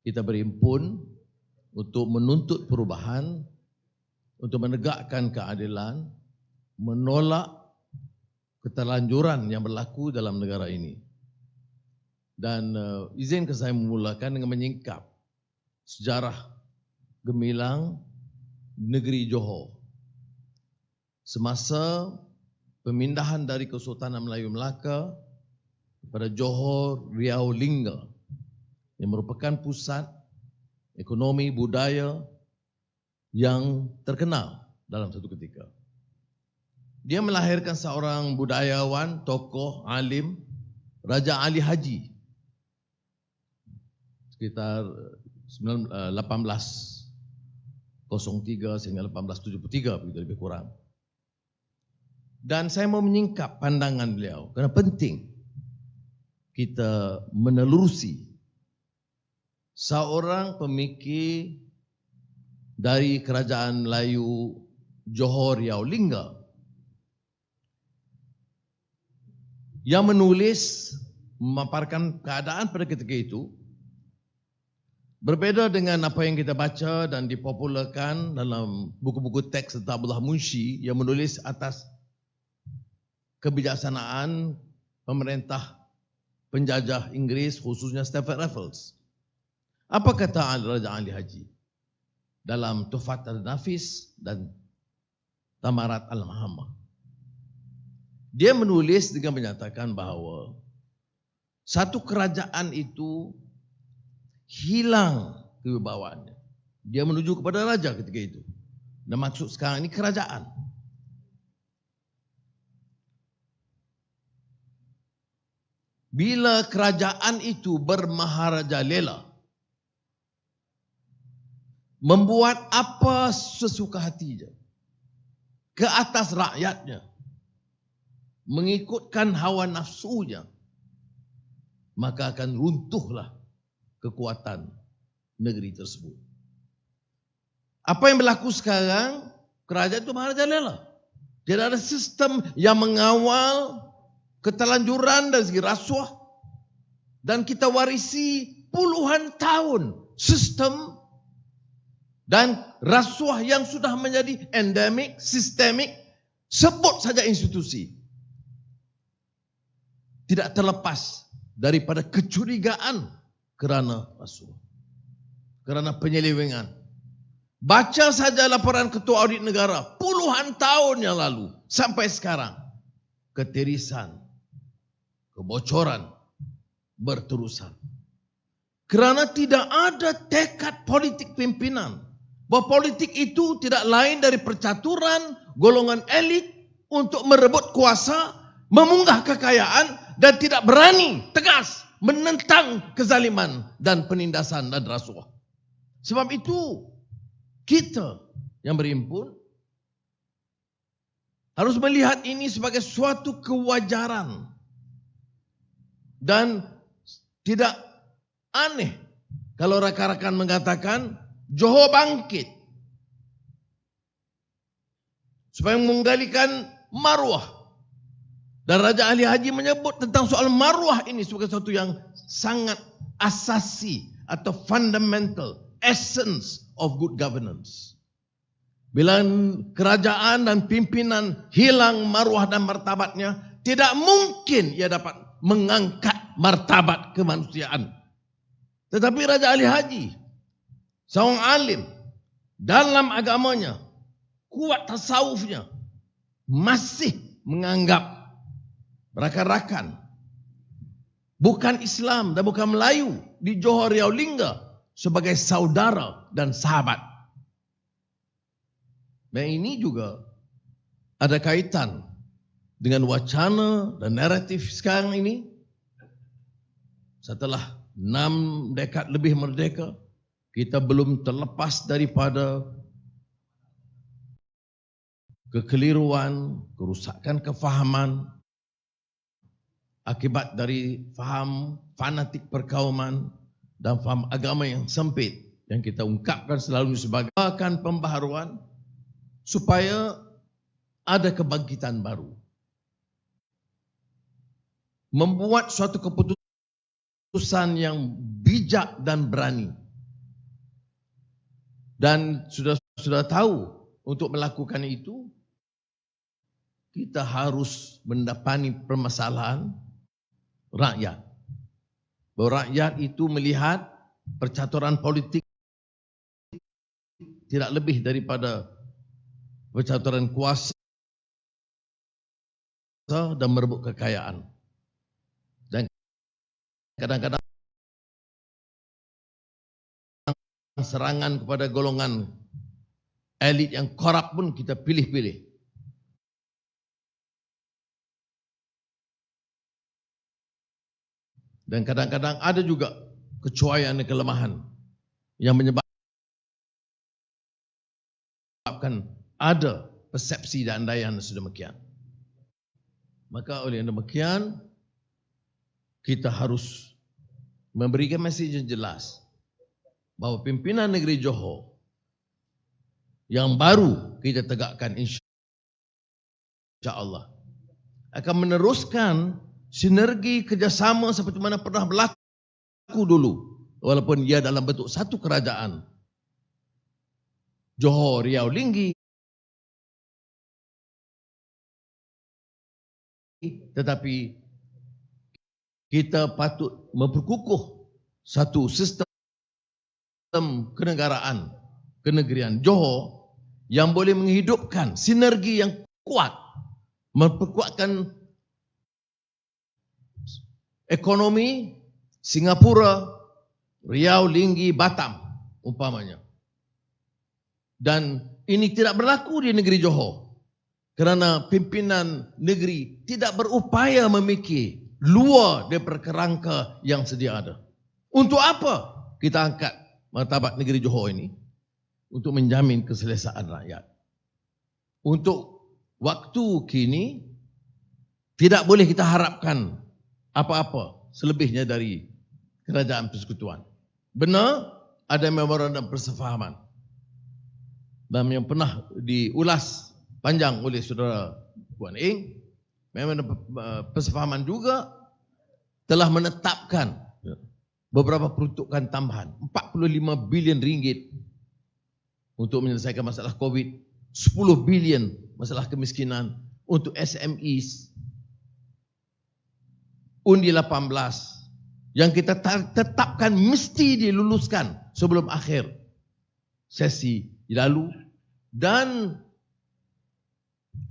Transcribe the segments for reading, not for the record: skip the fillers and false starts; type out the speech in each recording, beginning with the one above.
kita berhimpun untuk menuntut perubahan, untuk menegakkan keadilan, menolak keterlanjuran yang berlaku dalam negara ini. Dan izinkan saya memulakan dengan menyingkap sejarah gemilang negeri Johor. Semasa pemindahan dari Kesultanan Melayu Melaka kepada Johor Riau Lingga yang merupakan pusat ekonomi budaya yang terkenal dalam satu ketika. Dia melahirkan seorang budayawan, tokoh, alim, Raja Ali Haji sekitar 1803 sehingga 1873 begitu lebih kurang. Dan saya mau menyingkap pandangan beliau kerana penting kita menelurusi seorang pemikir dari Kerajaan Melayu Johor Riau Lingga yang menulis memaparkan keadaan pada ketika itu berbeda dengan apa yang kita baca dan dipopularkan dalam buku-buku teks tentang Abdullah Munshi yang menulis atas kebijaksanaan pemerintah penjajah Inggeris khususnya Stafford Raffles. Apa kata Raja Ali Haji dalam Tuhfat Al-Nafis dan Tamarat Al-Mahamah? Dia menulis dengan menyatakan bahawa satu kerajaan itu hilang kewibawaannya. Dia menuju kepada raja ketika itu. Dan maksud sekarang ini kerajaan. Bila kerajaan itu bermaharajalela, membuat apa sesuka hatinya ke atas rakyatnya, mengikutkan hawa nafsunya, maka akan runtuhlah kekuatan negeri tersebut. Apa yang berlaku sekarang, kerajaan itu maharajalela. Tidak ada sistem yang mengawal keterlanjuran dari segi rasuah. Dan kita warisi puluhan tahun sistem dan rasuah yang sudah menjadi endemik, sistemik, sebut saja institusi. Tidak terlepas daripada kecurigaan kerana rasuah, kerana penyelewengan. Baca saja laporan Ketua Audit Negara puluhan tahun yang lalu sampai sekarang. Ketirisan, kebocoran berterusan. Kerana tidak ada tekad politik pimpinan. Bahawa politik itu tidak lain dari percaturan golongan elit untuk merebut kuasa, memunggah kekayaan dan tidak berani tegas menentang kezaliman dan penindasan dan rasuah. Sebab itu kita yang berhimpun harus melihat ini sebagai suatu kewajaran dan tidak aneh kalau rakan-rakan mengatakan Johor bangkit supaya menggalikan maruah. Dan Raja Ali Haji menyebut tentang soal maruah ini sebagai sesuatu yang sangat asasi atau fundamental, essence of good governance. Bila kerajaan dan pimpinan hilang maruah dan martabatnya, tidak mungkin ia dapat mengangkat martabat kemanusiaan. Tetapi Raja Ali Haji, seorang alim dalam agamanya, kuat tasawufnya, masih menganggap rakan-rakan bukan Islam dan bukan Melayu di Johor Riau Lingga sebagai saudara dan sahabat. Dan ini juga ada kaitan dengan wacana dan naratif sekarang ini. Setelah 6 dekad lebih merdeka, kita belum terlepas daripada kekeliruan, kerusakan kefahaman akibat dari faham fanatik perkauman dan faham agama yang sempit yang kita ungkapkan selalu sebagai pembaharuan supaya ada kebangkitan baru. Membuat suatu keputusan yang bijak dan berani Dan sudah tahu untuk melakukan itu kita harus mendapati permasalahan rakyat. Bahawa rakyat itu melihat percaturan politik tidak lebih daripada percaturan kuasa dan merebut kekayaan. Dan kadang-kadang serangan kepada golongan elit yang korup pun kita pilih-pilih. Dan kadang-kadang ada juga kecuaian dan kelemahan yang menyebabkan ada persepsi dan andaian sedemikian. Maka oleh demikian, kita harus memberikan mesej yang jelas bahawa pimpinan negeri Johor yang baru kita tegakkan insya-Allah akan meneruskan sinergi kerjasama seperti mana pernah berlaku dulu, walaupun ia dalam bentuk satu kerajaan Johor Riau Linggi, tetapi kita patut memperkukuh satu sistem kenegaraan kenegerian Johor yang boleh menghidupkan sinergi yang kuat, memperkuatkan ekonomi Singapura, Riau, Linggi, Batam umpamanya. Dan ini tidak berlaku di negeri Johor kerana pimpinan negeri tidak berupaya memikir luar daripada kerangka yang sedia ada. Untuk apa kita angkat martabat negeri Johor ini? Untuk menjamin keselesaan rakyat. Untuk waktu kini tidak boleh kita harapkan apa-apa selebihnya dari kerajaan persekutuan. Benar ada memorandum persefahaman dan yang pernah diulas panjang oleh saudara Puan Eng. Memorandum persefahaman juga telah menetapkan beberapa peruntukan tambahan 45 bilion ringgit untuk menyelesaikan masalah COVID, 10 bilion masalah kemiskinan untuk SMEs, undi 18 yang kita tetapkan mesti diluluskan sebelum akhir sesi lalu, dan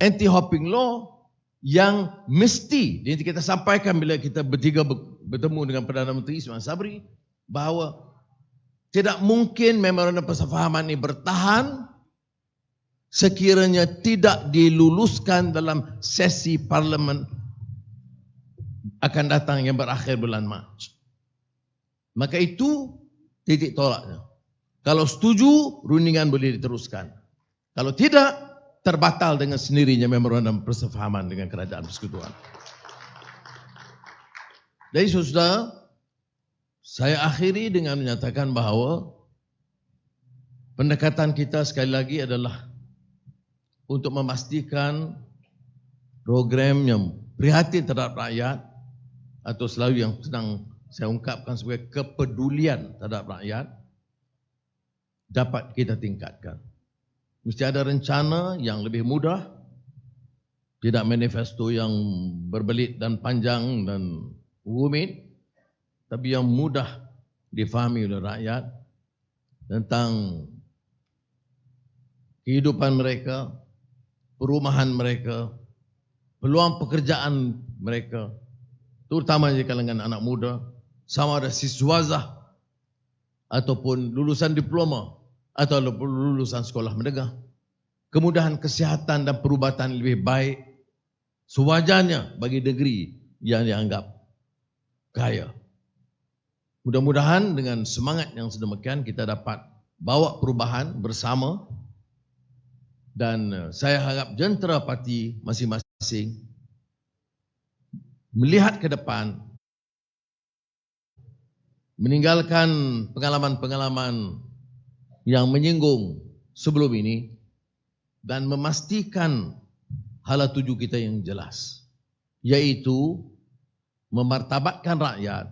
anti-hopping law yang mesti kita sampaikan bila kita bertiga bertemu dengan Perdana Menteri Ismail Sabri bahawa tidak mungkin memorandum persefahaman ini bertahan sekiranya tidak diluluskan dalam sesi parlimen akan datang yang berakhir bulan Mac. Maka itu titik tolaknya. Kalau setuju, rundingan boleh diteruskan. Kalau tidak, terbatal dengan sendirinya memorandum persefahaman dengan kerajaan persekutuan. Jadi saudara, saya akhiri dengan menyatakan bahawa pendekatan kita sekali lagi adalah untuk memastikan program yang prihatin terhadap rakyat atau selalu yang sedang saya ungkapkan sebagai kepedulian terhadap rakyat dapat kita tingkatkan. Mesti ada rencana yang lebih mudah, tidak manifesto yang berbelit dan panjang dan rumit, tapi yang mudah difahami oleh rakyat tentang kehidupan mereka, perumahan mereka, peluang pekerjaan mereka, terutama di kalangan anak muda, sama ada siswazah ataupun lulusan diploma atau lulusan sekolah menengah, kemudahan kesihatan dan perubatan lebih baik sewajarnya bagi negeri yang dianggap kaya. Mudah-mudahan dengan semangat yang sedemikian kita dapat bawa perubahan bersama, dan saya harap jentera parti masing-masing melihat ke depan, meninggalkan pengalaman-pengalaman yang menyinggung sebelum ini dan memastikan hala tuju kita yang jelas, yaitu memartabatkan rakyat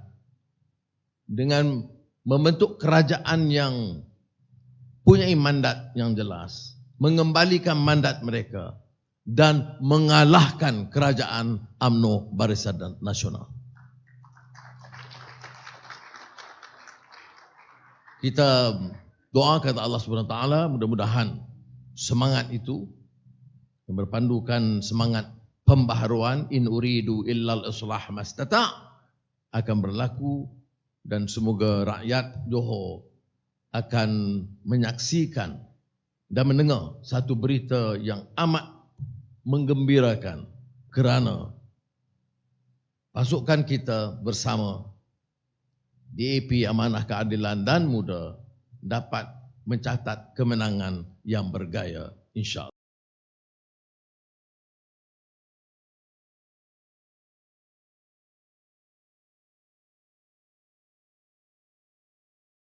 dengan membentuk kerajaan yang punya mandat yang jelas, mengembalikan mandat mereka dan mengalahkan kerajaan UMNO Barisan Nasional. Kita doa kata Allah Subhanahu Wa Taala, mudah-mudahan semangat itu yang berpandukan semangat pembaharuan, in uridu illal islah mastata', akan berlaku, dan semoga rakyat Johor akan menyaksikan dan mendengar satu berita yang amat menggembirakan, kerana pasukan kita bersama DAP Amanah Keadilan dan Muda dapat mencatat kemenangan yang bergaya, insya-Allah.